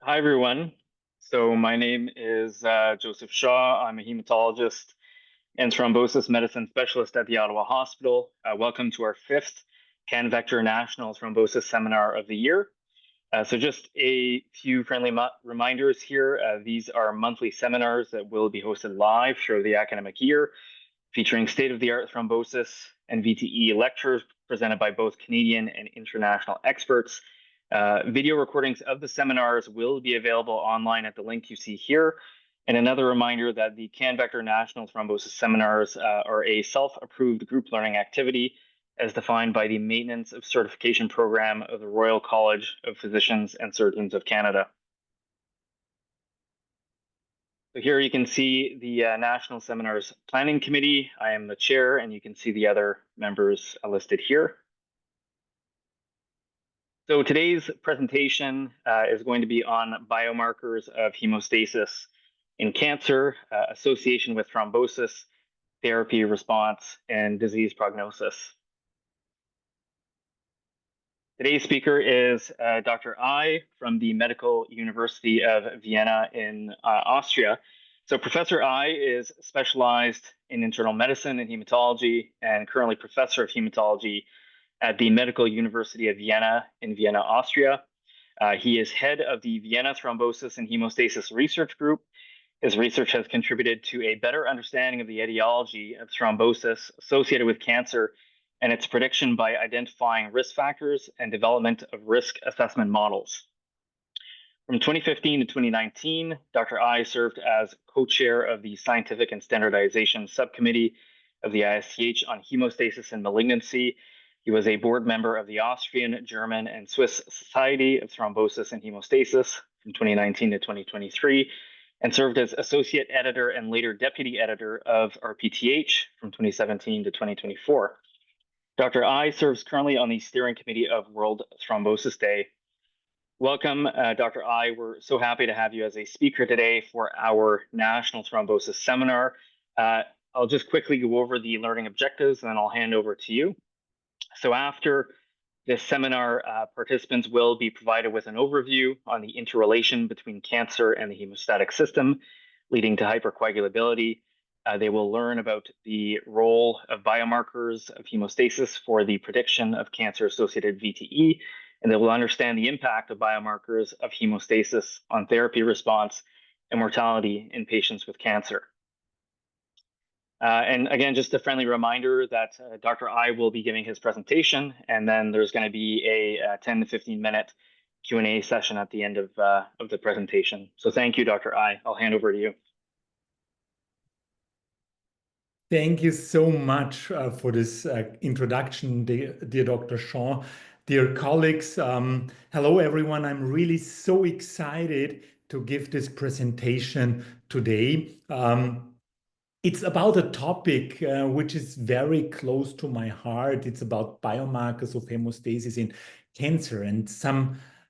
Hi, everyone. So my name is Joseph Shaw. I'm a hematologist and thrombosis medicine specialist at the Ottawa Hospital. Welcome to our fifth CanVector National Thrombosis Seminar of the year. So just a few friendly reminders here. These are monthly seminars that will be hosted live through the academic year, featuring state-of-the-art thrombosis and VTE lectures presented by both Canadian and international experts. Video recordings of the seminars will be available online at the link you see here. And another reminder that the CanVector National Thrombosis Seminars are a self-approved group learning activity as defined by the Maintenance of Certification Program of the Royal College of Physicians and Surgeons of Canada. So here you can see the National Seminars Planning Committee. I am the chair, and you can see the other members listed here. So today's presentation is going to be on biomarkers of hemostasis in cancer, association with thrombosis, therapy response, and disease prognosis. Today's speaker is Dr. Ai from the Medical University of Vienna in Austria. So Professor Ai is specialized in internal medicine and hematology and currently professor of hematology at the Medical University of Vienna in Vienna, Austria. He is head of the Vienna Thrombosis and Hemostasis Research Group. His research has contributed to a better understanding of the etiology of thrombosis associated with cancer and its prediction by identifying risk factors and development of risk assessment models. From 2015 to 2019, Dr. Ai served as co-chair of the Scientific and Standardization Subcommittee of the ISTH on hemostasis and malignancy. He was a board member of the Austrian, German, and Swiss Society of Thrombosis and Hemostasis from 2019 to 2023, and served as associate editor and later deputy editor of RPTH from 2017 to 2024. Dr. Ai serves currently on the steering committee of World Thrombosis Day. Welcome, Dr. Ai. We're so happy to have you as a speaker today for our National Thrombosis Seminar. I'll just quickly go over the learning objectives, and then I'll hand over to you. So after this seminar, participants will be provided with an overview on the interrelation between cancer and the hemostatic system, leading to hypercoagulability. They will learn about the role of biomarkers of hemostasis for the prediction of cancer-associated VTE, and they will understand the impact of biomarkers of hemostasis on therapy response and mortality in patients with cancer. And again, just a friendly reminder that Dr. Ai will be giving his presentation, and then there's going to be a 10 to 15 minute Q&A session at the end of the presentation. So thank you, Dr. Ai. I'll hand over to you. Thank you so much for this introduction, dear Dr. Shaw. Dear colleagues, hello everyone. I'm really so excited to give this presentation today. It's about a topic which is very close to my heart. It's about biomarkers of hemostasis in cancer. And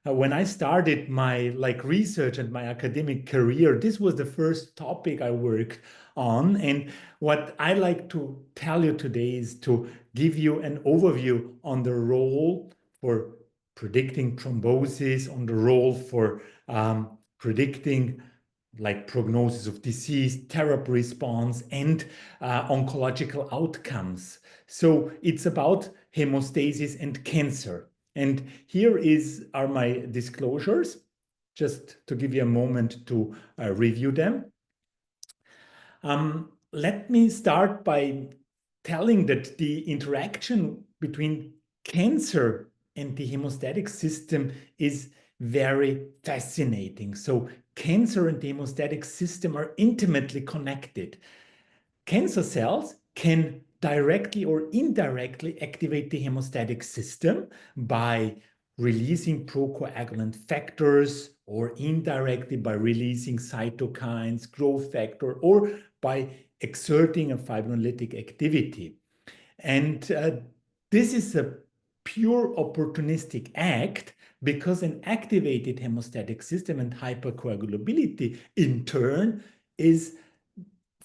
when I started my research and my academic career, this was the first topic I worked on. And what I like to tell you today is to give you an overview on the role for predicting thrombosis, on the role for predicting prognosis of disease, therapy response, and oncological outcomes. So it's about hemostasis and cancer. And here are my disclosures, just to give you a moment to review them. Let me start by telling that the interaction between cancer and the hemostatic system is very fascinating. So cancer and the hemostatic system are intimately connected. Cancer cells can directly or indirectly activate the hemostatic system by releasing procoagulant factors, or indirectly by releasing cytokines, growth factor, or by exerting a fibrinolytic activity. And this is a pure opportunistic act, because an activated hemostatic system and hypercoagulability in turn is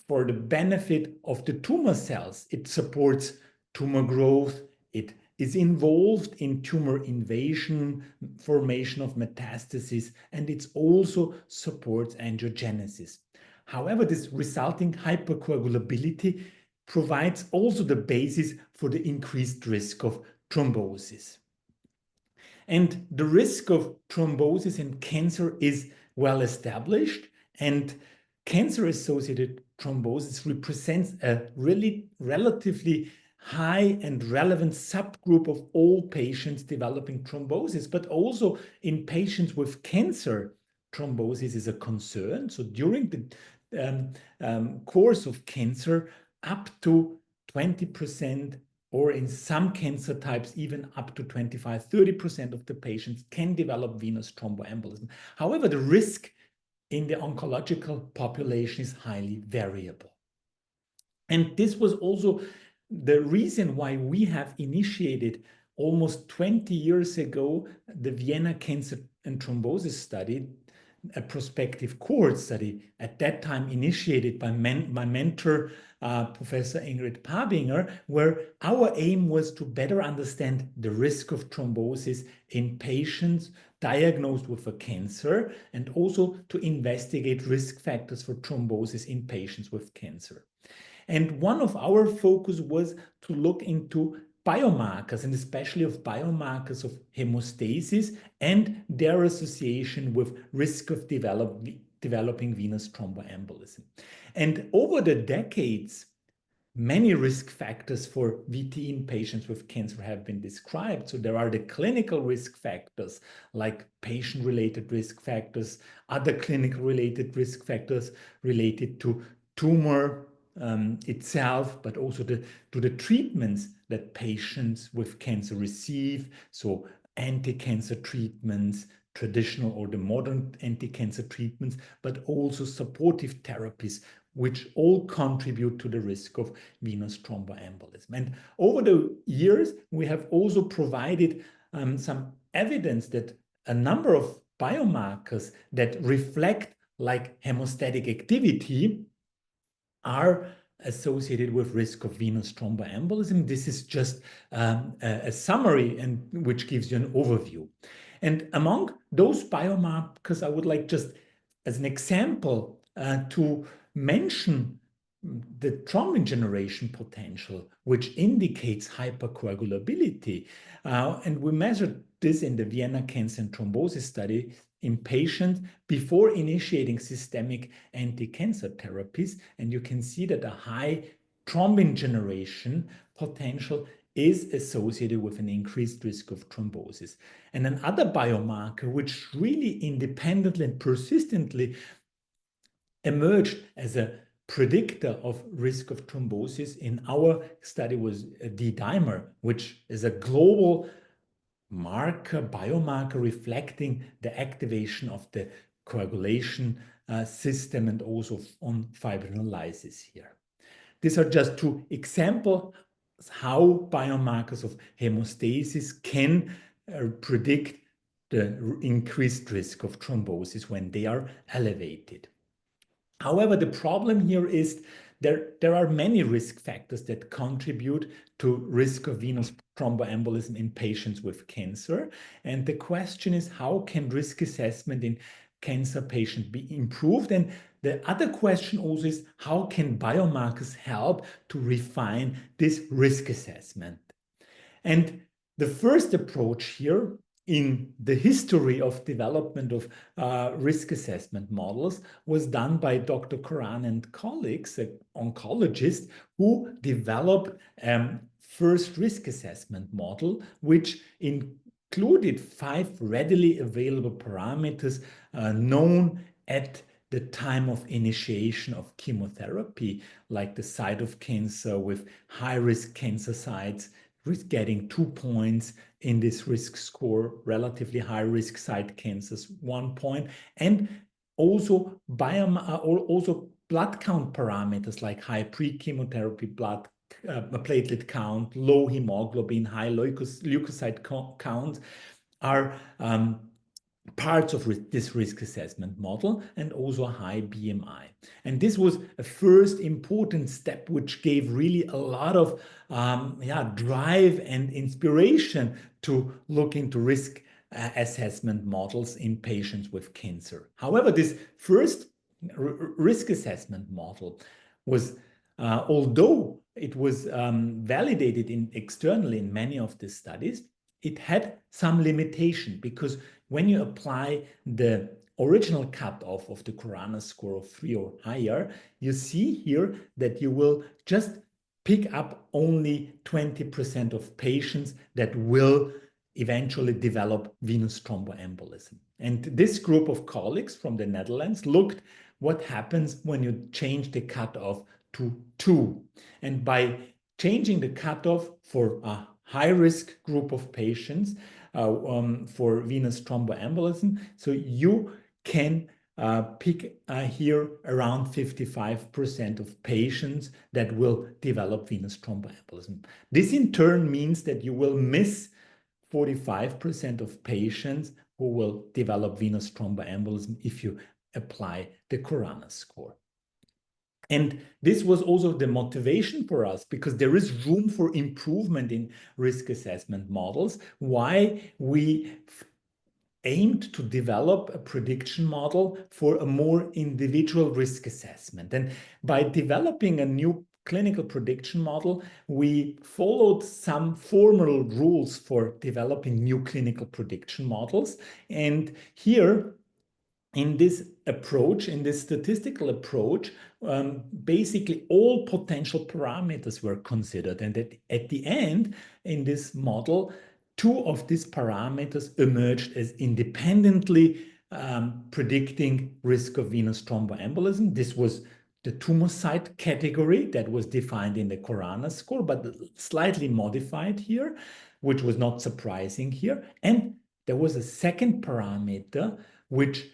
for the benefit of the tumor cells. It supports tumor growth, it is involved in tumor invasion, formation of metastasis, and it also supports angiogenesis. However, this resulting hypercoagulability provides also the basis for the increased risk of thrombosis. And the risk of thrombosis in cancer is well established, and cancer-associated thrombosis represents a really relatively high and relevant subgroup of all patients developing thrombosis, but also in patients with cancer, thrombosis is a concern. So during the course of cancer, up to 20%, or in some cancer types, even up to 25–30% of the patients can develop venous thromboembolism. However, the risk in the oncological population is highly variable. And this was also the reason why we have initiated almost 20 years ago the Vienna Cancer and Thrombosis Study, a prospective cohort study, at that time initiated by my mentor, Professor Ingrid Pabinger, where our aim was to better understand the risk of thrombosis in patients diagnosed with a cancer, and also to investigate risk factors for thrombosis in patients with cancer. And one of our focus was to look into biomarkers, and especially of biomarkers of hemostasis and their association with risk of developing venous thromboembolism. And over the decades, many risk factors for VT in patients with cancer have been described. So there are the clinical risk factors, like patient-related risk factors, other clinical-related risk factors related to tumor itself, but also to the treatments that patients with cancer receive. So anti-cancer treatments, traditional or the modern anti-cancer treatments, but also supportive therapies, which all contribute to the risk of venous thromboembolism. And over the years, we have also provided some evidence that a number of biomarkers that reflect like hemostatic activity are associated with risk of venous thromboembolism. This is just a summary and which gives you an overview. And among those biomarkers, I would like just as an example to mention the thrombin generation potential, which indicates hypercoagulability. And we measured this in the Vienna Cancer and Thrombosis Study in patients before initiating systemic anti-cancer therapies. And you can see that a high thrombin generation potential is associated with an increased risk of thrombosis. And another biomarker which really independently and persistently emerged as a predictor of risk of thrombosis in our study was D-dimer, which is a global biomarker reflecting the activation of the coagulation system and also on fibrinolysis here. These are just two examples how biomarkers of hemostasis can predict the increased risk of thrombosis when they are elevated. However, the problem here is there are many risk factors that contribute to risk of venous thromboembolism in patients with cancer. And the question is, how can risk assessment in cancer patients be improved? And the other question also is, how can biomarkers help to refine this risk assessment? And the first approach here in the history of development of risk assessment models was done by Dr. Koran and colleagues, an oncologist, who developed first risk assessment model, which included 5 readily available parameters known at the time of initiation of chemotherapy, like the site of cancer with high-risk cancer sites, getting 2 points in this risk score, relatively high-risk site cancers 1 point, and also blood count parameters like high pre-chemotherapy blood platelet count, low hemoglobin, high leukocyte count are parts of this risk assessment model and also a high BMI. And this was a first important step, which gave really a lot of drive and inspiration to look into risk assessment models in patients with cancer. However, this first risk assessment model was, although it was validated externally in many of the studies, it had some limitation, because when you apply the original cutoff of the Corona score of 3 or higher, you see here that you will just pick up only 20% of patients that will eventually develop venous thromboembolism. And this group of colleagues from the Netherlands looked what happens when you change the cutoff to 2. And by changing the cutoff for a high-risk group of patients for venous thromboembolism, so you can pick here around 55% of patients that will develop venous thromboembolism. This in turn means that you will miss 45% of patients who will develop venous thromboembolism if you apply the Corona score. And this was also the motivation for us, because there is room for improvement in risk assessment models, why we aimed to develop a prediction model for a more individual risk assessment. And by developing a new clinical prediction model, we followed some formal rules for developing new clinical prediction models. And here, in this approach, in this statistical approach, basically all potential parameters were considered. And at the end, in this model, 2 of these parameters emerged as independently predicting risk of venous thromboembolism. This was the tumor site category that was defined in the Corona score, but slightly modified here, which was not surprising here. And there was a second parameter which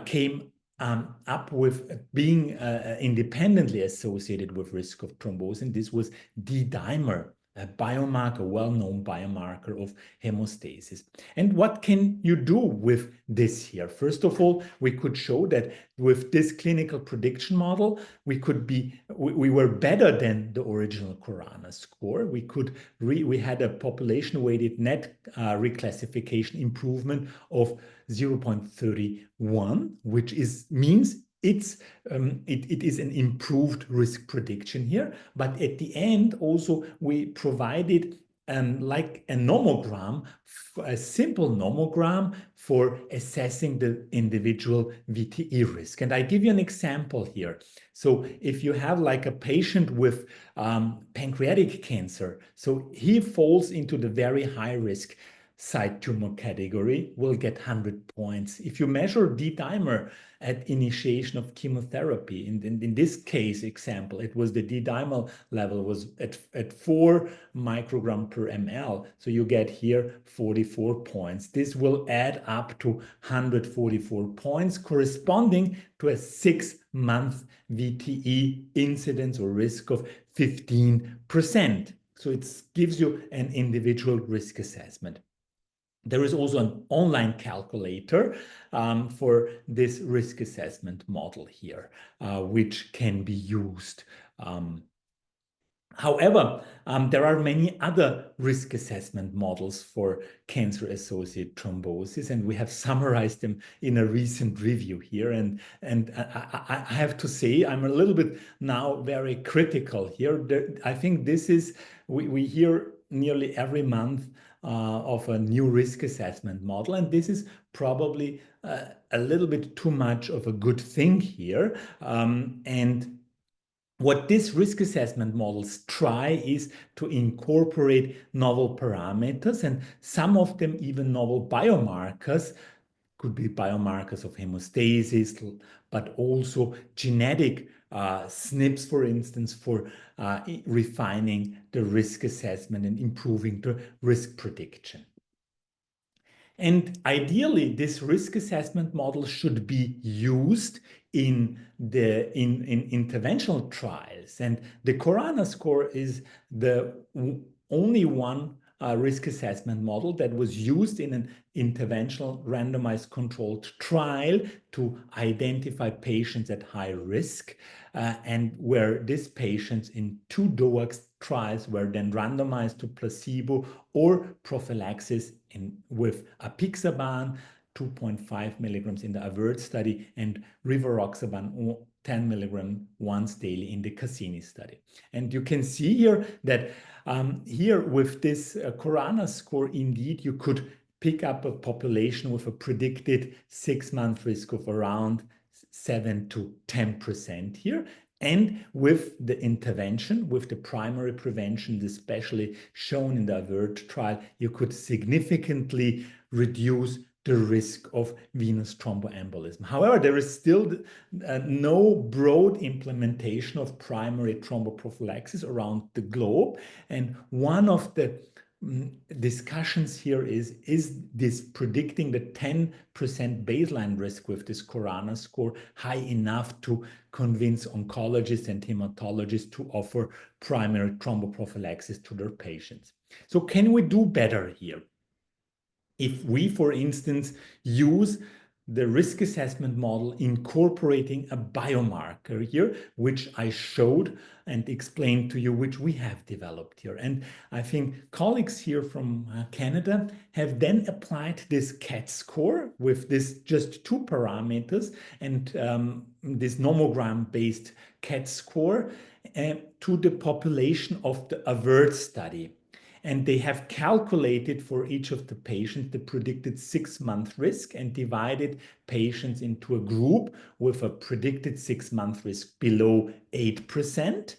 came up with being independently associated with risk of thrombosis, and this was D-dimer, a biomarker, well-known biomarker of hemostasis. And what can you do with this here? First of all, we could show that with this clinical prediction model, we were better than the original Corona score. We had a population-weighted net reclassification improvement of 0.31, which means it is an improved risk prediction here. But at the end, also, we provided like a nomogram, a simple nomogram for assessing the individual VTE risk. And I give you an example here. So if you have like a patient with pancreatic cancer, so he falls into the very high risk side tumor category, will get 100 points. If you measure D-dimer at initiation of chemotherapy, in this case example, it was the D-dimer level was at 4 microgram per ml. So you get here 44 points. This will add up to 144 points, corresponding to a 6-month VTE incidence or risk of 15%. So it gives you an individual risk assessment. There is also an online calculator for this risk assessment model here, which can be used. However, there are many other risk assessment models for cancer-associated thrombosis, and we have summarized them in a recent review here. And I have to say, I'm a little bit now very critical here. I think this is, we hear nearly every month of a new risk assessment model, and this is probably a little bit too much of a good thing here. And what these risk assessment models try is to incorporate novel parameters, and some of them even novel biomarkers. Could be biomarkers of hemostasis, but also genetic SNPs, for instance, for refining the risk assessment and improving the risk prediction. And ideally, this risk assessment model should be used in interventional trials. And the Corona score is the only one risk assessment model that was used in an interventional randomized controlled trial to identify patients at high risk, and where these patients in 2 DOACs trials were then randomized to placebo or prophylaxis with apixaban, 2.5 milligrams in the AVERT study, and rivaroxaban 10 milligrams once daily in the Cassini study. And you can see here that here with this Corona score, indeed, you could pick up a population with a predicted 6-month risk of around 7 to 10% here. And with the intervention, with the primary prevention, especially shown in the AVERT trial, you could significantly reduce the risk of venous thromboembolism. However, there is still no broad implementation of primary thromboprophylaxis around the globe. And one of the discussions here is this predicting the 10% baseline risk with this Corona score high enough to convince oncologists and hematologists to offer primary thromboprophylaxis to their patients? So can we do better here? If we, for instance, use the risk assessment model incorporating a biomarker here, which I showed and explained to you, which we have developed here. And I think colleagues here from Canada have then applied this CAT score with this just 2 parameters and this nomogram-based CAT score to the population of the AVERT study. And they have calculated for each of the patients the predicted 6-month risk and divided patients into a group with a predicted 6-month risk below 8%,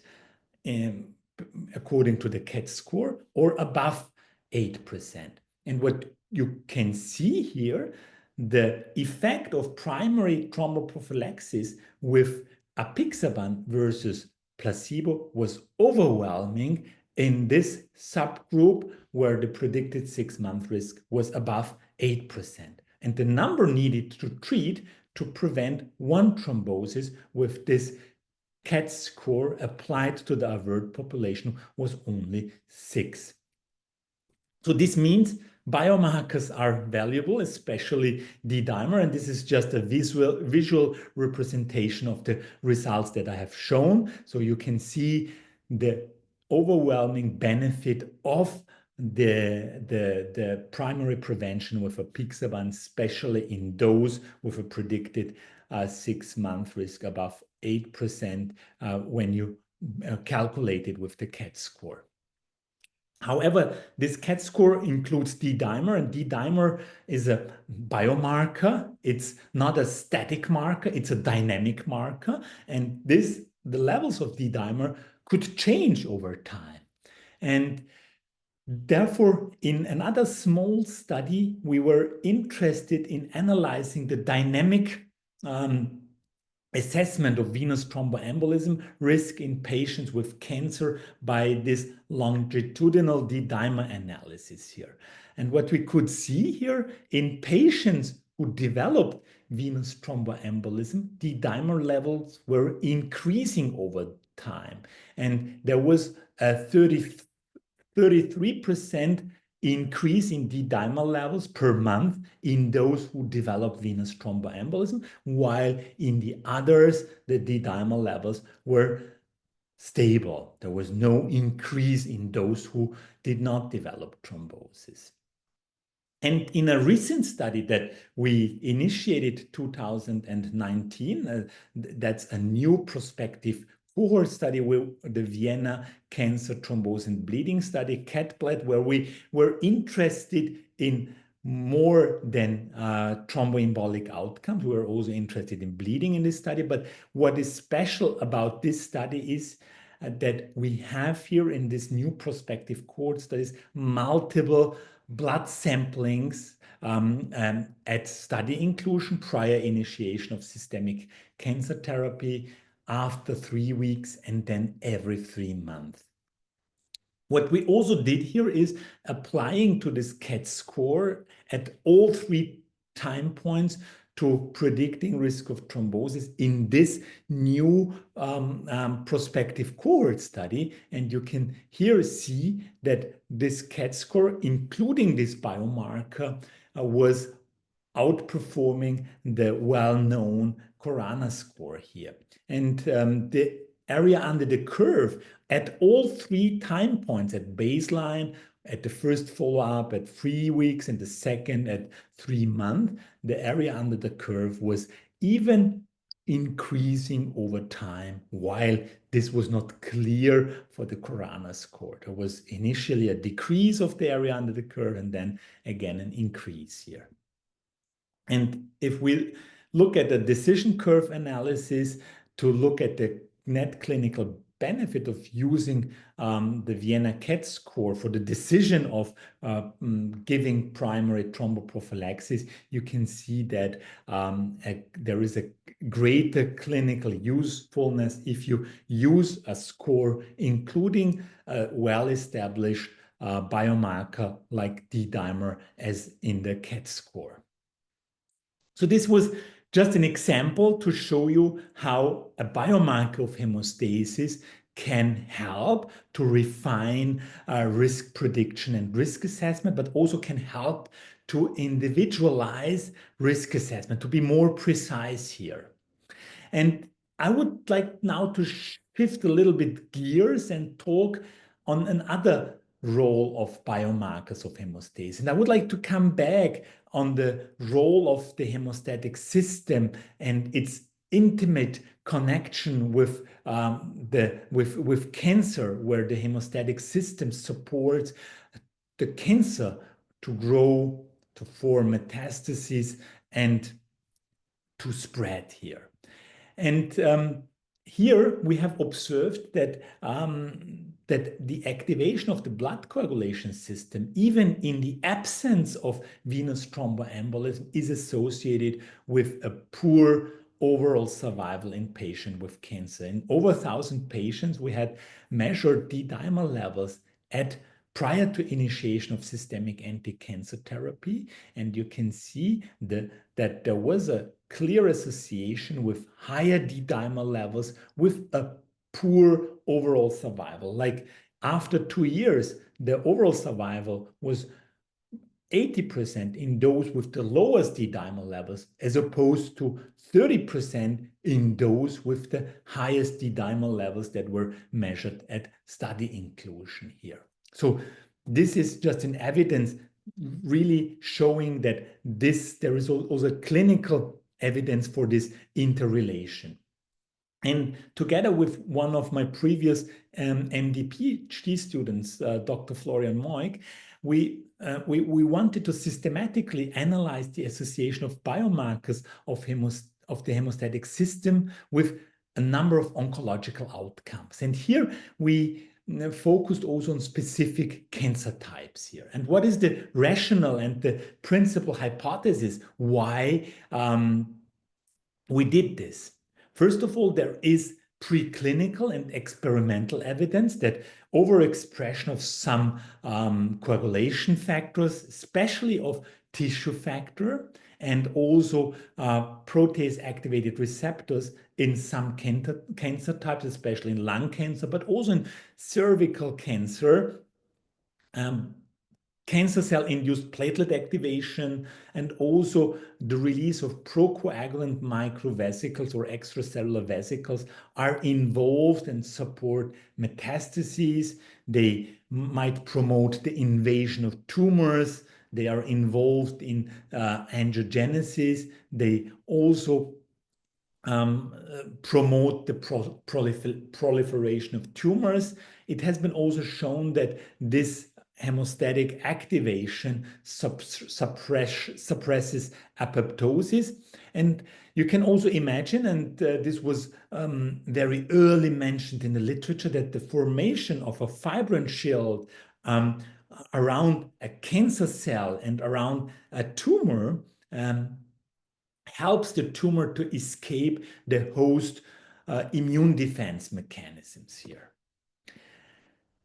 according to the CAT score, or above 8%. And what you can see here, the effect of primary thromboprophylaxis with apixaban versus placebo was overwhelming in this subgroup where the predicted 6-month risk was above 8%. And the number needed to treat to prevent 1 thrombosis with this CAT score applied to the AVERT population was only 6. So this means biomarkers are valuable, especially D-dimer, and this is just a visual representation of the results that I have shown. So you can see the overwhelming benefit of the primary prevention with apixaban, especially in those with a predicted 6-month risk above 8% when you calculate it with the CAT score. However, this CAT score includes D-dimer, and D-dimer is a biomarker. It's not a static marker, it's a dynamic marker. And the levels of D-dimer could change over time. And therefore, in another small study, we were interested in analyzing the dynamic assessment of venous thromboembolism risk in patients with cancer by this longitudinal D-dimer analysis here. And what we could see here in patients who developed venous thromboembolism, D-dimer levels were increasing over time. And there was a 33% increase in D-dimer levels per month in those who developed venous thromboembolism, while in the others, the D-dimer levels were stable. There was no increase in those who did not develop thrombosis. And in a recent study that we initiated 2019, that's a new prospective cohort study with the Vienna Cancer Thrombosis and Bleeding Study, CATBLED, where we were interested in more than thromboembolic outcomes. We were also interested in bleeding in this study. But what is special about this study is that we have here in this new prospective cohort studies multiple blood samplings at study inclusion, prior initiation of systemic cancer therapy, after 3 weeks, and then every 3 months. What we also did here is applying to this CAT score at all 3 time points to predicting risk of thrombosis in this new prospective cohort study. And you can here see that this CAT score, including this biomarker, was outperforming the well-known Corona score here. And the area under the curve at all 3 time points, at baseline, at the first follow-up at 3 weeks, and the second at 3 months, the area under the curve was even increasing over time, while this was not clear for the Corona score. There was initially a decrease of the area under the curve and then again an increase here. And if we look at the decision curve analysis to look at the net clinical benefit of using the Vienna CAT score for the decision of giving primary thromboprophylaxis, you can see that there is a greater clinical usefulness if you use a score including a well-established biomarker like D-dimer as in the CAT score. So this was just an example to show you how a biomarker of hemostasis can help to refine risk prediction and risk assessment, but also can help to individualize risk assessment, to be more precise here. And I would like now to shift a little bit gears and talk on another role of biomarkers of hemostasis. And I would like to come back on the role of the hemostatic system and its intimate connection with with cancer, where the hemostatic system supports the cancer to grow, to form metastases, and to spread here. And here we have observed that that the activation of the blood coagulation system, even in the absence of venous thromboembolism, is associated with a poor overall survival in patients with cancer. In over 1,000 patients, we had measured D-dimer levels prior to initiation of systemic anti-cancer therapy, and you can see that there was a clear association with higher D-dimer levels with a poor overall survival. Like after 2 years, the overall survival was 80% in those with the lowest D-dimer levels, as opposed to 30% in those with the highest D-dimer levels that were measured at study inclusion here. So this is just an evidence really showing that there is also clinical evidence for this interrelation. And together with one of my previous MD PhD students, Dr. Florian Moik, we wanted to systematically analyze the association of biomarkers of the hemostatic system with a number of oncological outcomes. And here we focused also on specific cancer types here. And what is the rationale and the principal hypothesis why we did this? First of all, there is preclinical and experimental evidence that overexpression of some coagulation factors, especially of tissue factor, and also protease-activated receptors in some cancer types, especially in lung cancer, but also in cervical cancer, cancer cell-induced platelet activation, and also the release of procoagulant microvesicles or extracellular vesicles are involved and support metastases. They might promote the invasion of tumors. They are involved in angiogenesis. They also promote the proliferation of tumors. It has been also shown that this hemostatic activation suppresses apoptosis. And you can also imagine, and this was very early mentioned in the literature, that the formation of a fibrin shield around a cancer cell and around a tumor helps the tumor to escape the host immune defense mechanisms here.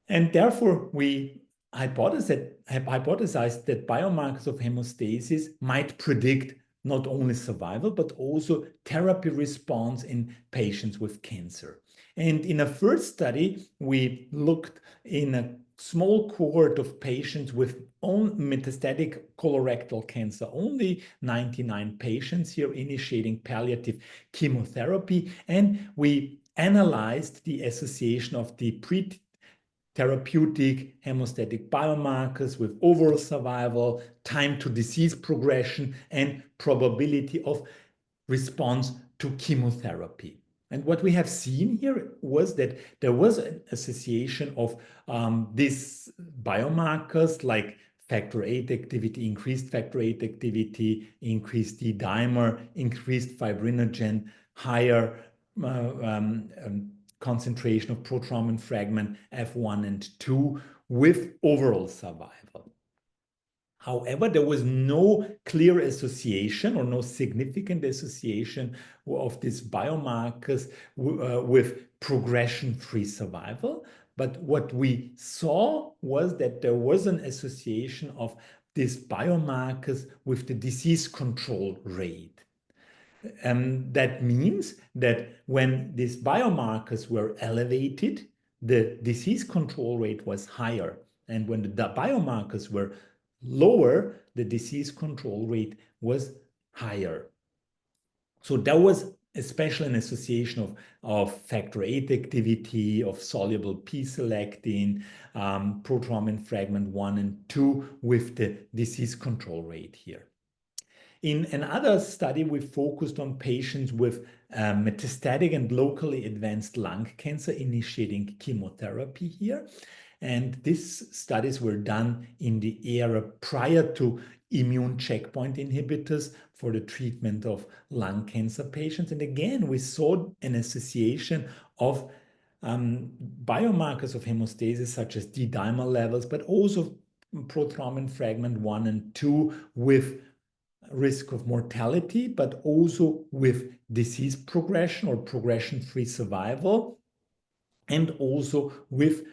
And therefore, we hypothesized that biomarkers of hemostasis might predict not only survival, but also therapy response in patients with cancer. And in a first study, we looked in a small cohort of patients with metastatic colorectal cancer, only 99 patients here initiating palliative chemotherapy. And we analyzed the association of the therapeutic hemostatic biomarkers with overall survival, time to disease progression, and probability of response to chemotherapy. And what we have seen here was that there was an association of these biomarkers like factor VIII activity, increased factor VIII activity, increased D-dimer, increased fibrinogen, higher concentration of prothrombin fragment F1 and 2 with overall survival. However, there was no clear association or no significant association of these biomarkers with progression-free survival. But what we saw was that there was an association of these biomarkers with the disease control rate. That means that when these biomarkers were elevated, the disease control rate was higher. And when the biomarkers were lower, the disease control rate was higher. So there was especially an association of factor VIII activity, of soluble P-selectin, prothrombin fragment 1 and 2 with the disease control rate here. In another study, we focused on patients with metastatic and locally advanced lung cancer initiating chemotherapy here. And these studies were done in the era prior to immune checkpoint inhibitors for the treatment of lung cancer patients. And again, we saw an association of biomarkers of hemostasis such as D-dimer levels, but also prothrombin fragment 1 and 2 with risk of mortality, but also with disease progression or progression-free survival, and also with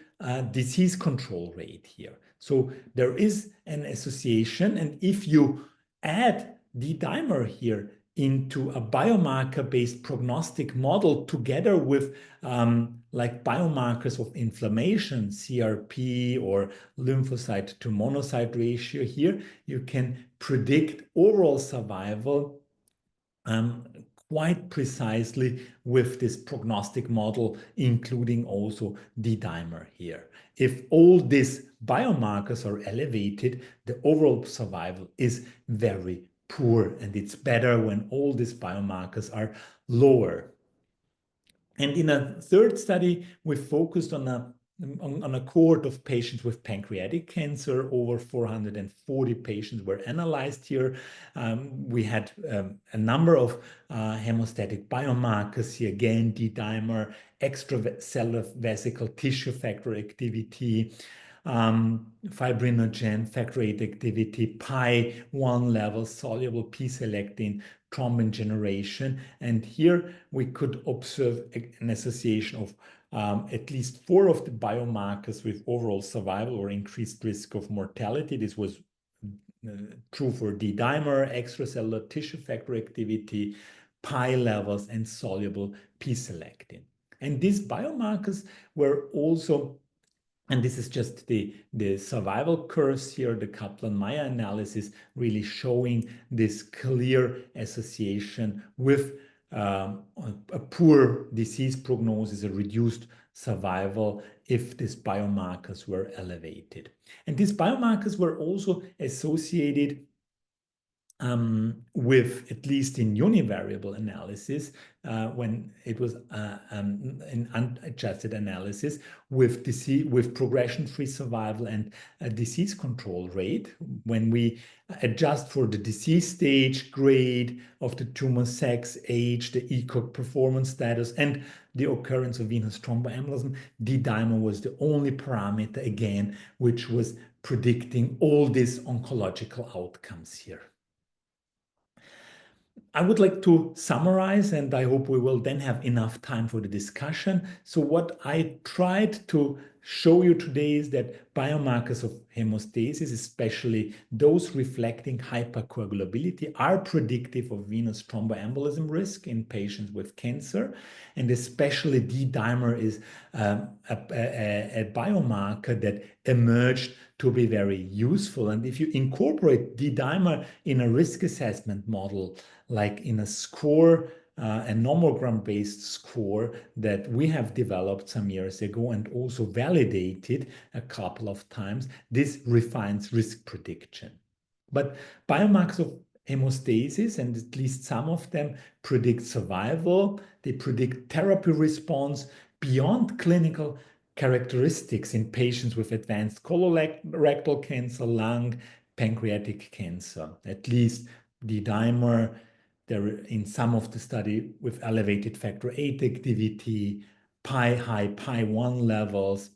disease control rate here. So there is an association, and if you add D-dimer here into a biomarker-based prognostic model together with like biomarkers of inflammation, CRP or lymphocyte to monocyte ratio here, you can predict overall survival quite precisely with this prognostic model, including also D-dimer here. If all these biomarkers are elevated, the overall survival is very poor, and it's better when all these biomarkers are lower. And in a third study, we focused on a cohort of patients with pancreatic cancer. Over 440 patients were analyzed here. We had a number of hemostatic biomarkers here, again, D-dimer, extracellular vesicle tissue factor activity, fibrinogen, factor VIII activity, Pi1 levels, soluble P-selectin, thrombin generation. And here we could observe an association of at least 4 of the biomarkers with overall survival or increased risk of mortality. This was true for D-dimer, extracellular tissue factor activity, Pi levels, and soluble P-selectin. And these biomarkers were also, and this is just the survival curves here, the Kaplan-Meier analysis, really showing this clear association with a poor disease prognosis, a reduced survival if these biomarkers were elevated. And these biomarkers were also associated with, at least in univariable analysis, when it was an unadjusted analysis, with disease, with progression-free survival and a disease control rate. When we adjust for the disease stage, grade of the tumor, sex, age, the ECOG performance status, and the occurrence of venous thromboembolism, D-dimer was the only parameter, again, which was predicting all these oncological outcomes here. I would like to summarize, and I hope we will then have enough time for the discussion. So what I tried to show you today is that biomarkers of hemostasis, especially those reflecting hypercoagulability, are predictive of venous thromboembolism risk in patients with cancer. And especially D-dimer is a biomarker that emerged to be very useful. And if you incorporate D-dimer in a risk assessment model, like in a score, a nomogram-based score that we have developed some years ago and also validated a couple of times, this refines risk prediction. But biomarkers of hemostasis, and at least some of them, predict survival. They predict therapy response beyond clinical characteristics in patients with advanced colorectal cancer, lung, pancreatic cancer. At least D-dimer, there in some of the study with elevated factor VIII activity, high pi1 levels,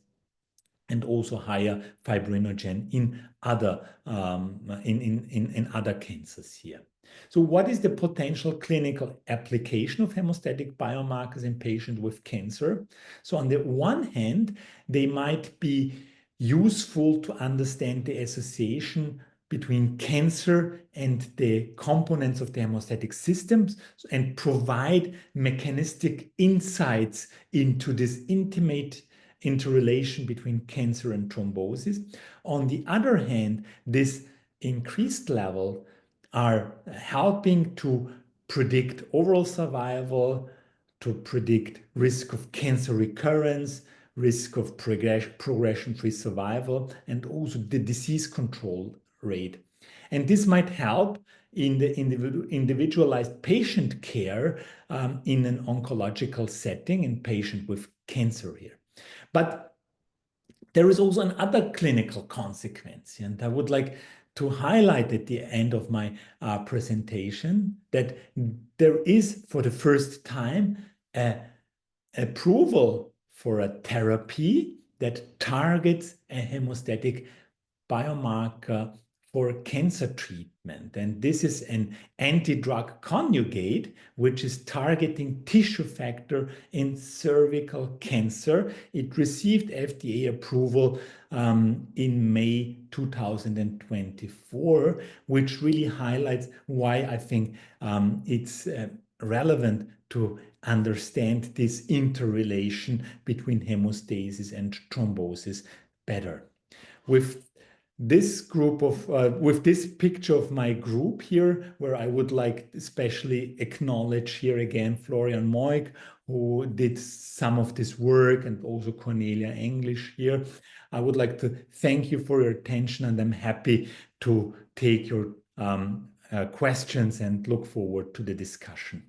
and also higher fibrinogen in other other cancers here. So what is the potential clinical application of hemostatic biomarkers in patients with cancer? So on the one hand, they might be useful to understand the association between cancer and the components of the hemostatic systems and provide mechanistic insights into this intimate interrelation between cancer and thrombosis. On the other hand, this increased level are helping to predict overall survival, to predict risk of cancer recurrence, risk of progression-free survival, and also the disease control rate. And this might help in the individualized patient care in an oncological setting in patient with cancer here. But there is also another clinical consequence, and I would like to highlight at the end of my presentation that there is, for the first time, an approval for a therapy that targets a hemostatic biomarker for cancer treatment. And this is an anti-drug conjugate, which is targeting tissue factor in cervical cancer. It received FDA approval in May 2024, which really highlights why I think it's relevant to understand this interrelation between hemostasis and thrombosis better. With this group of, with this picture of my group here, where I would like especially acknowledge here again Florian Moig, who did some of this work, and also Cornelia English here. I would like to thank you for your attention, and I'm happy to take your questions and look forward to the discussion.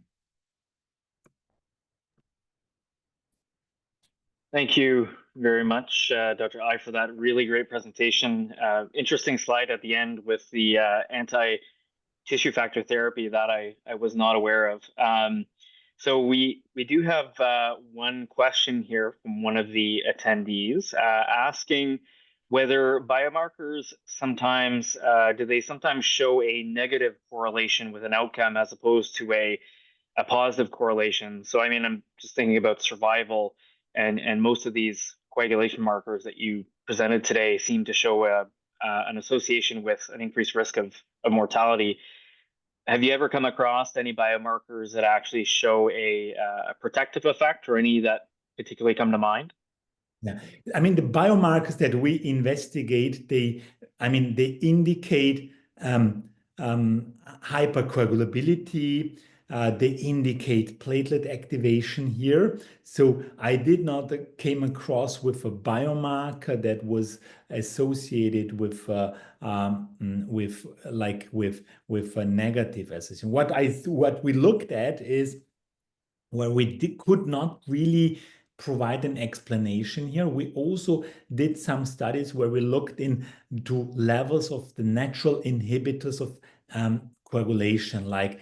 Thank you very much, Dr. I, for that really great presentation. Interesting slide at the end with the anti-tissue factor therapy that I was not aware of. So we do have one question here from one of the attendees asking whether biomarkers sometimes, do they sometimes show a negative correlation with an outcome as opposed to a positive correlation? So I mean, I'm just thinking about survival, and most of these coagulation markers that you presented today seem to show an association with an increased risk of mortality. Have you ever come across any biomarkers that actually show a protective effect, or any that particularly come to mind? Yeah, I mean, the biomarkers that we investigate, they indicate hypercoagulability. They indicate platelet activation here. So I did not came across with a biomarker that was associated with a negative association. What we looked at is where we could not really provide an explanation here. We also did some studies where we looked into levels of the natural inhibitors of coagulation, like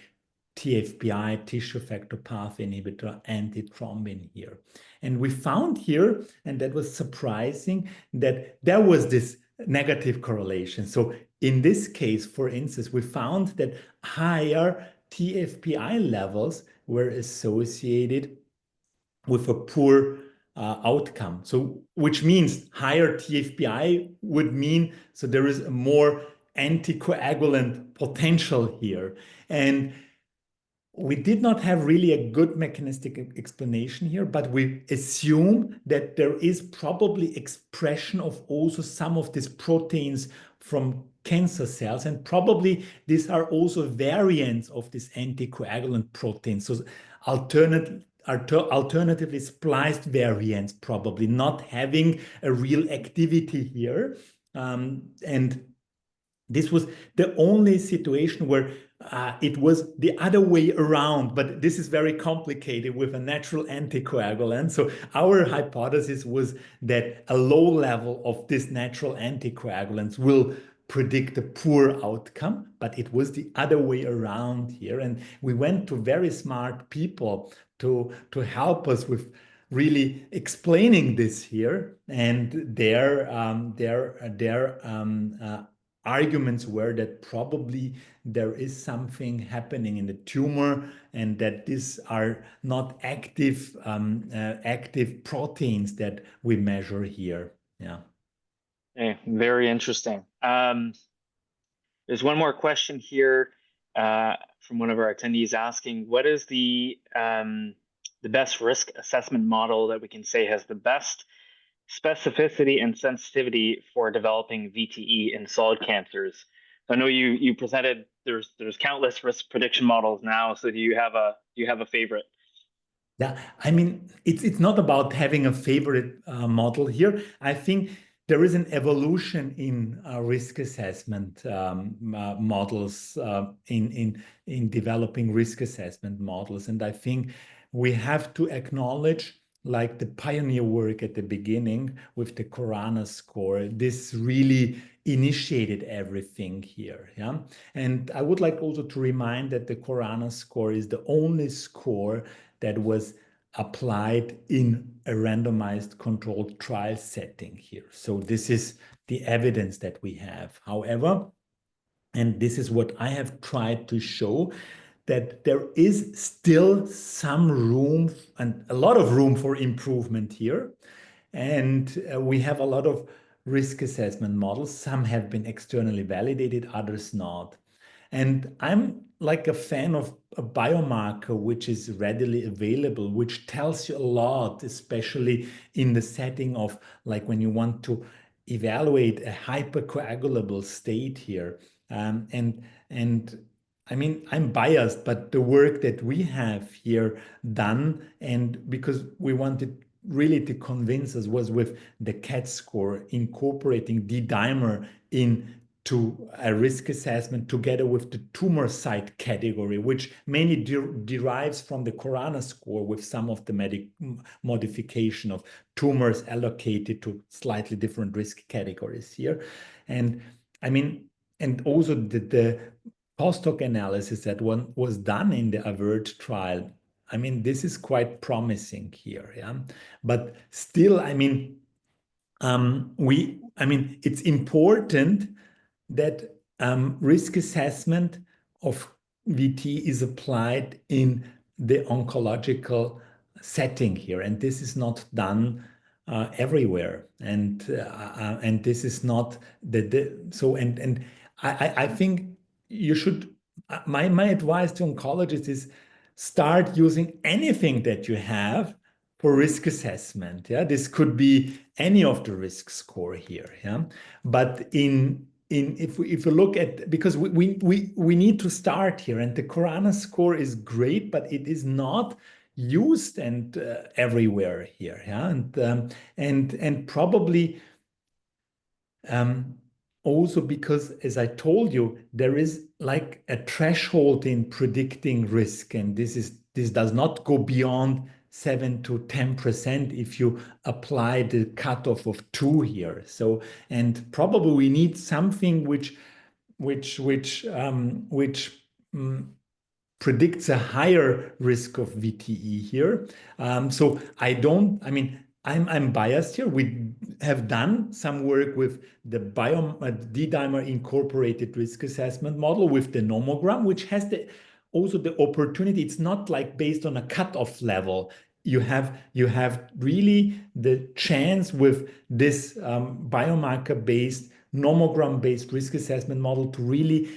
TFPI, tissue factor pathway inhibitor, antithrombin here. And we found here, and that was surprising, that there was this negative correlation. So in this case, for instance, we found that higher TFPI levels were associated with a poor outcome. So, which means higher TFPI would mean so there is a more anticoagulant potential here. And we did not have really a good mechanistic explanation here, but we assume that there is probably expression of also some of these proteins from cancer cells, and probably these are also variants of this anticoagulant protein. So alternatively spliced variants, probably not having a real activity here. And this was the only situation where it was the other way around, but this is very complicated with a natural anticoagulant. So our hypothesis was that a low level of this natural anticoagulants will predict a poor outcome, but it was the other way around here. And we went to very smart people to help us with really explaining this here, and their arguments were that probably there is something happening in the tumor, and that these are not active active proteins that we measure here. Yeah. Okay, very interesting. There's one more question here from one of our attendees asking, what is the best risk assessment model that we can say has the best specificity and sensitivity for developing VTE in solid cancers? I know you presented there's countless risk prediction models now. So do you have a favorite? Yeah, I mean, it's not about having a favorite model here. I think there is an evolution in risk assessment models in developing risk assessment models, and I think we have to acknowledge like the pioneer work at the beginning with the Corona score. This really initiated everything here. Yeah, and I would like also to remind that the Corona score is the only score that was applied in a randomized controlled trial setting here. So this is the evidence that we have. However, and this is what I have tried to show, that there is still some room and a lot of room for improvement here. And we have a lot of risk assessment models. Some have been externally validated, others not. And I'm like a fan of a biomarker which is readily available, which tells you a lot, especially in the setting of like when you want to evaluate a hypercoagulable state here. And I mean, I'm biased, but the work that we have here done, and because we wanted really to convince us, was with the CAT score, incorporating D-dimer into a risk assessment together with the tumor site category, which mainly derives from the Corona score with some of the modification of tumors allocated to slightly different risk categories here. And I mean, and also the post-hoc analysis that one was done in the AVERT trial, I mean, this is quite promising here, yeah. But still, I mean, it's important that risk assessment of VT is applied in the oncological setting here, and this is not done everywhere, and this is not so. And I think you should. My advice to oncologists is start using anything that you have for risk assessment. Yeah, this could be any of the risk score here. Yeah, but if we look at, because we need to start here, and the Corona score is great, but it is not used and everywhere here. Yeah, and probably also because, as I told you, there is like a threshold in predicting risk, and this does not go beyond 7 to 10% if you apply the cutoff of 2 here. So, and probably we need something which predicts a higher risk of VTE here. So I mean, I'm biased here. We have done some work with the D-dimer incorporated risk assessment model with the nomogram, which has also the opportunity. It's not like based on a cutoff level. you have really the chance with this biomarker-based, nomogram-based risk assessment model to really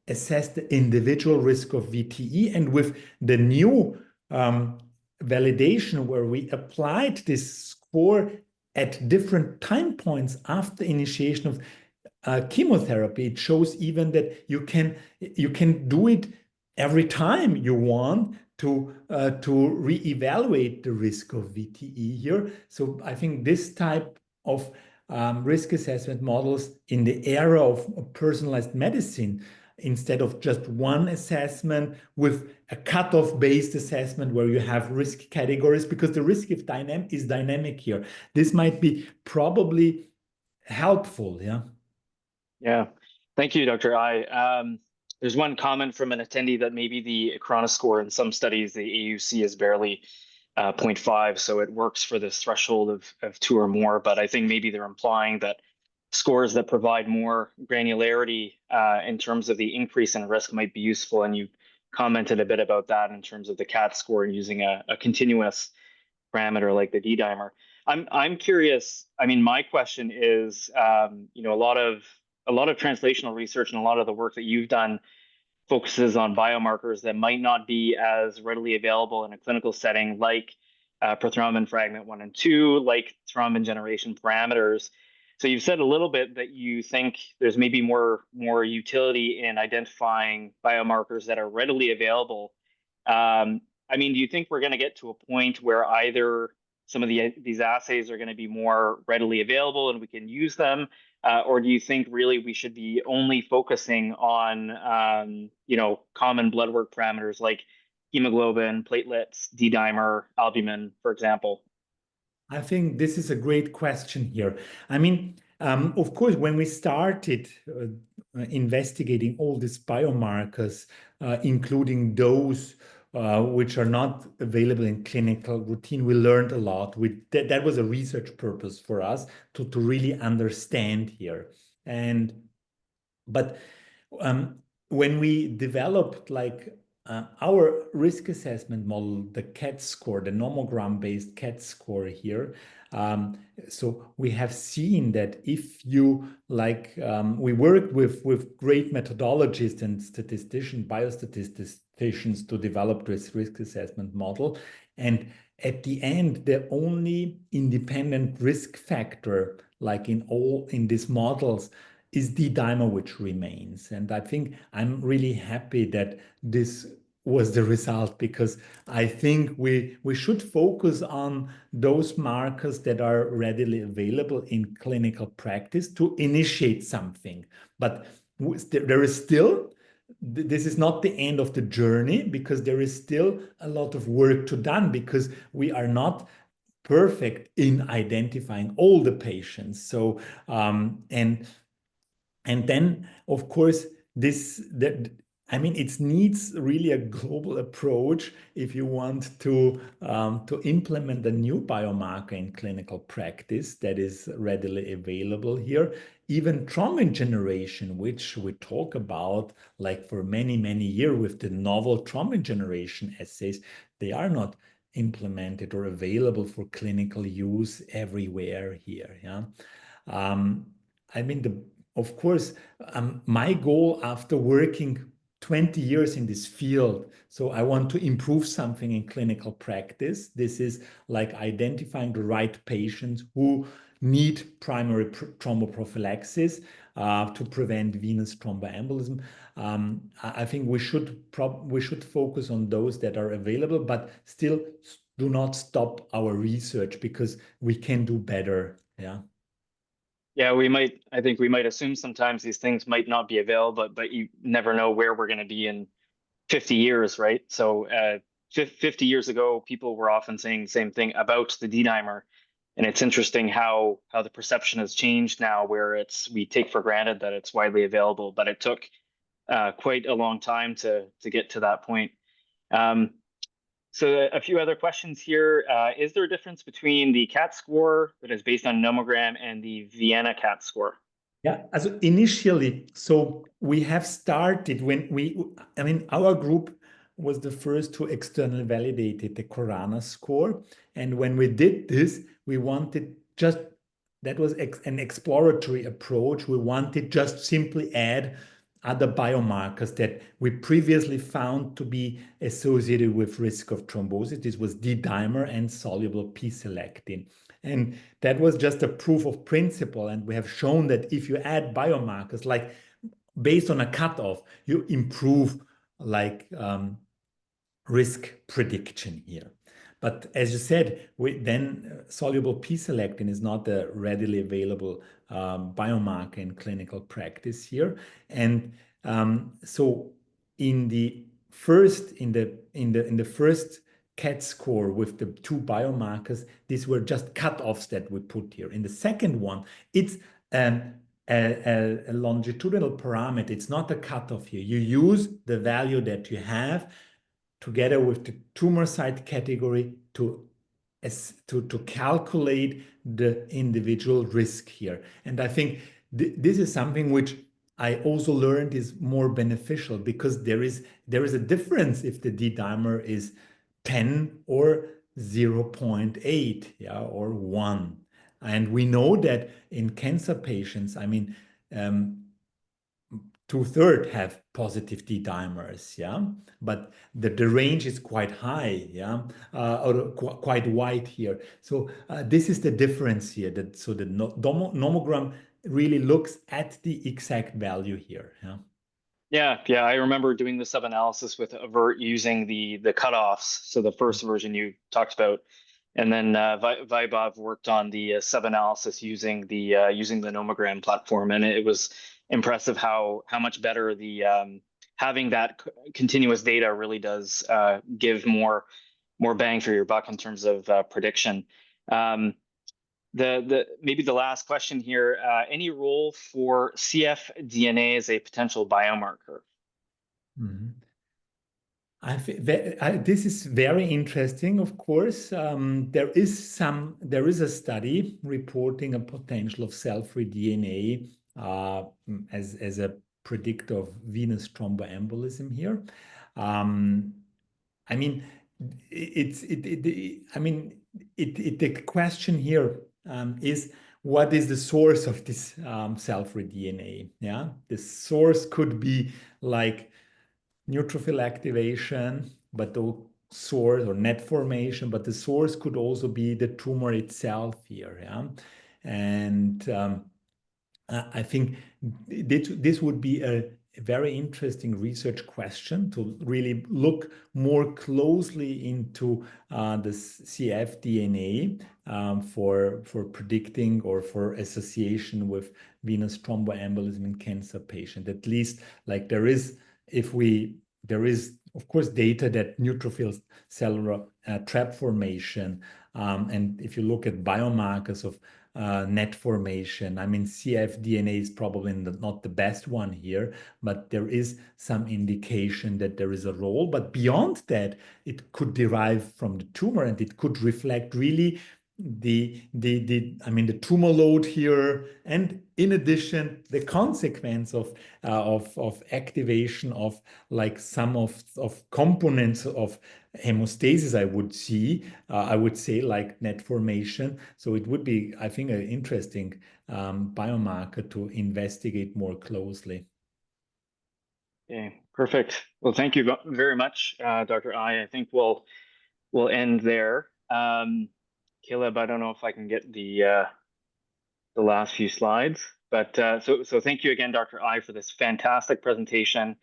assess the individual risk of VTE. And with the new validation where we applied this score at different time points after initiation of chemotherapy, it shows even that you can do it every time you want to reevaluate the risk of VTE here. So I think this type of risk assessment models in the era of personalized medicine, instead of just one assessment with a cutoff based assessment where you have risk categories, because the risk is dynamic here. This might be probably helpful, yeah. Yeah, thank you, Dr. I. There's one comment from an attendee that maybe the Chronos score in some studies, the AUC is barely 0.5, so it works for this threshold of 2 or more. But I think maybe they're implying that scores that provide more granularity in terms of the increase in risk might be useful. And you commented a bit about that in terms of the CAT score and using a continuous parameter like the D dimer. I'm curious. I mean, my question is, a lot of translational research and a lot of the work that you've done focuses on biomarkers that might not be as readily available in a clinical setting, like prothrombin fragment 1 and 2, like thrombin generation parameters. So you've said a little bit that you think there's maybe more utility in identifying biomarkers that are readily available. I mean, do you think we're going to get to a point where either some of these assays are going to be more readily available and we can use them, or do you think really we should be only focusing on common blood work parameters like hemoglobin, platelets, D dimer, albumin, for example? I think this is a great question here. I mean, of course, when we started investigating all these biomarkers, including those which are not available in clinical routine, we learned a lot. That was a research purpose for us to really understand here. But when we developed our risk assessment model, the CAT score, the nomogram-based CAT score here, so we have seen that if you we worked with great methodologists and biostatisticians to develop this risk assessment model, and at the end, the only independent risk factor, like in these models, is D dimer, which remains. And I think I'm really happy that this was the result, because I think we should focus on those markers that are readily available in clinical practice to initiate something. But there is still, this is not the end of the journey, because there is still a lot of work to done, because we are not perfect in identifying all the patients. So and then, of course, it needs really a global approach if you want to implement a new biomarker in clinical practice that is readily available here. Even thrombin generation, which we talk about like for many, many years with the novel thrombin generation assays, they are not implemented or available for clinical use everywhere here. Yeah. I mean, of course, my goal after working 20 years in this field, so I want to improve something in clinical practice. This is like identifying the right patients who need primary thromboprophylaxis to prevent venous thromboembolism. I think we should focus on those that are available, but still do not stop our research, because we can do better. Yeah. Yeah, I think we might assume sometimes these things might not be available, but you never know where we're going to be in 50 years, right? So 50 years ago, people were often saying the same thing about the D dimer. And it's interesting how the perception has changed now, where we take for granted that it's widely available, but it took quite a long time to get to that point. So a few other questions here. Is there a difference between the CAT score that is based on nomogram and the Vienna CAT score? Yeah, initially, so we have started our group was the first who externally validated the Corona score. And when we did this, we wanted just, that was an exploratory approach. We wanted just simply add other biomarkers that we previously found to be associated with risk of thrombosis. This was D-dimer and soluble P-selectin. And that was just a proof of principle. And we have shown that if you add biomarkers, like based on a cutoff, you improve like risk prediction here. But as you said, soluble P-selectin is not a readily available biomarker in clinical practice here. And so in the first CAT score with the two biomarkers, these were just cutoffs that we put here. In the second one, it's a longitudinal parameter. It's not a cutoff here. You use the value that you have together with the tumor site category to calculate the individual risk here. And I think this is something which I also learned is more beneficial, because there is a difference if the D-dimer is 10 or 0.8, yeah, or 1. And we know that in cancer patients, I mean, 2/3 have positive D-dimers, yeah, but the range is quite high, yeah, or quite wide here. So this is the difference here. So the nomogram really looks at the exact value here, yeah. Yeah. I remember doing the sub-analysis with AVERT using the cutoffs. So the first version you talked about, and then Vaibhav worked on the sub-analysis using the nomogram platform, and it was impressive how much better the having that continuous data really does give more bang for your buck in terms of prediction. Maybe the last question here, any role for cfDNA as a potential biomarker? Mm-hmm. This is very interesting, of course. There is a study reporting a potential of cell-free DNA as a predictor of venous thromboembolism here. I mean, the question here is, what is the source of this cell-free DNA? Yeah, the source could be like neutrophil activation, but the source, or net formation, but the source could also be the tumor itself here. Yeah, and I think this would be a very interesting research question to really look more closely into the cfDNA for predicting or for association with venous thromboembolism in cancer patient. At least, like, there is of course data that neutrophil cellular trap formation, and if you look at biomarkers of net formation, I mean, cfDNA is probably not the best one here, but there is some indication that there is a role. But beyond that, it could derive from the tumor, and it could reflect really the tumor load here, and in addition the consequence of activation of like some of components of hemostasis. I would say like net formation. So it would be, I think, an interesting biomarker to investigate more closely. Okay, perfect. Well, thank you very much, Dr. I think we'll end there. Caleb, I don't know if I can get the last few slides, but so thank you again, Dr. I, for this fantastic presentation.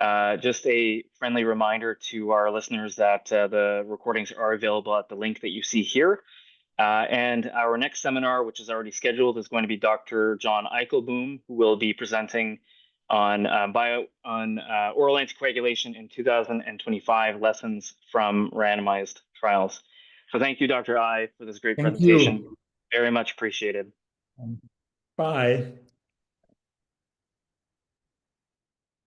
Just a friendly reminder to our listeners that the recordings are available at the link that you see here. And our next seminar, which is already scheduled, is going to be Dr. John Eichelboom, who will be presenting on oral anticoagulation in 2025 lessons from randomized trials. So thank you, Dr. I, for this great presentation. Very much appreciated. Bye.